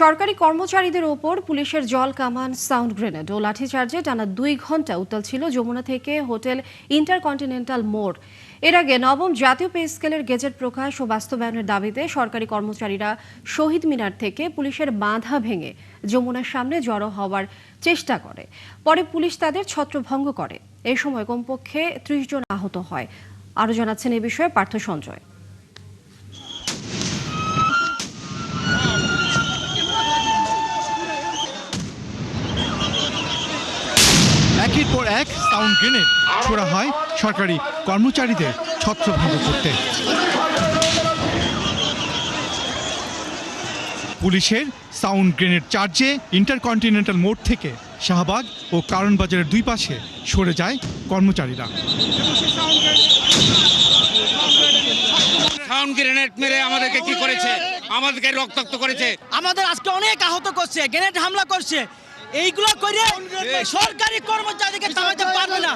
সরকারি কর্মচারীদের ওপর পুলিশের জল কামান, সাউন্ড গ্রেনেড ও লাঠিচার্জে টানা 2 ঘন্টা উত্তাল ছিল যমুনা থেকে হোটেল ইন্টারকন্টিনেন্টাল মোড়। এর আগে নবম জাতীয় পে স্কেলের গেজেট প্রকাশ ও বাস্তবায়নের দাবিতে সরকারি কর্মচারীরা শহীদ মিনার থেকে পুলিশের বাধা ভেঙে যমুনার সামনে জড়ো হওয়ার চেষ্টা করে। পরে পুলিশ তাদের ছত্রভঙ্গ করে। এই সময় কমপক্ষে 30 জন আহত হয়। আরও জানাচ্ছেন এ বিষয়ে পার্থ সঞ্জয়। একের পর এক সাউন্ড গ্রেনেড ছোড়া হয় সরকারি কর্মচারীদের ছত্রভঙ্গ করতে। পুলিশের সাউন্ড গ্রেনেড চার্জে ইন্টারকন্টিনেন্টাল মোড় থেকে শাহবাগ ও কারণ বাজারের দুই পাশে সরে যায় কর্মচারীরা। সাউন্ড গ্রেনেড মেরে আমাদেরকে কি করেছে? আমাদেরকে রক্তাক্ত করেছে। আমাদের আজকে অনেক আহত করছে, গ্রেনেড হামলা করছে। এইগুলো করে সরকারি কর্মচারীকে থামাতে পারবে না।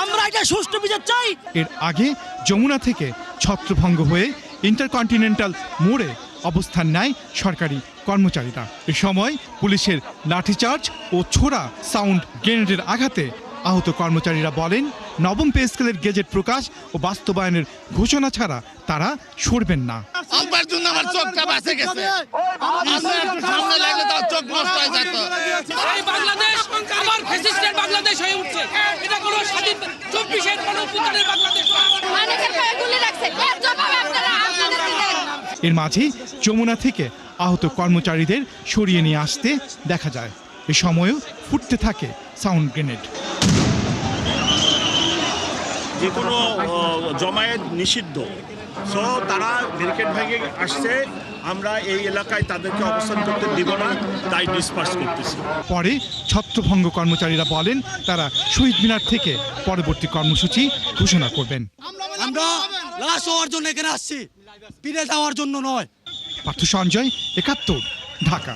আমরা এটা সুষ্ঠু বিচার চাই। এর আগে যমুনা থেকে ছত্রভঙ্গ হয়ে ইন্টারকন্টিনেন্টাল মোড়ে অবস্থান নেয় সরকারি কর্মচারীরা। এ সময় পুলিশের লাঠিচার্জ ও ছোড়া সাউন্ড গ্রেনেডের আঘাতে আহত কর্মচারীরা বলেন, নবম পে স্কেলের গেজেট প্রকাশ ও বাস্তবায়নের ঘোষণা ছাড়া তারা সরবেন না। আমার জন্য আমার চোখটা বাঁচে গেছে। সামনে লাগলে তার চোখ নষ্ট হয়ে যেত। এই বাংলাদেশ আবার ফ্যাসিস্টের বাংলাদেশ হয়ে উঠছে। এটা কোনো স্বাধীন 24-এর গণঅভ্যুত্থানের বাংলাদেশ। মানুষের পায়ে গুলি লাগছে। এর জবাব আপনারা দিবেন। এর মাঝে যমুনা থেকে আহত কর্মচারীদের সরিয়ে নিয়ে আসতে দেখা যায়। এ সময়ও ফুটতে থাকে সাউন্ড গ্রেনেড। যে কোনো জমায়েত নিষিদ্ধ, সো তারা ব্যারিকেড ভেঙে আসছে। আমরা এই এলাকায় তাদেরকে অবস্থান করতে দিব না, তাই ডিসপার্স করতেছি। পরে ছত্রভঙ্গ কর্মচারীরা বলেন তারা শহীদ মিনার থেকে পরবর্তী কর্মসূচি ঘোষণা করবেন। আমরা লাশ হওয়ার জন্য এখানে আসছি, ফিরে যাওয়ার জন্য নয়। পার্থ সঞ্জয়, 71, ঢাকা।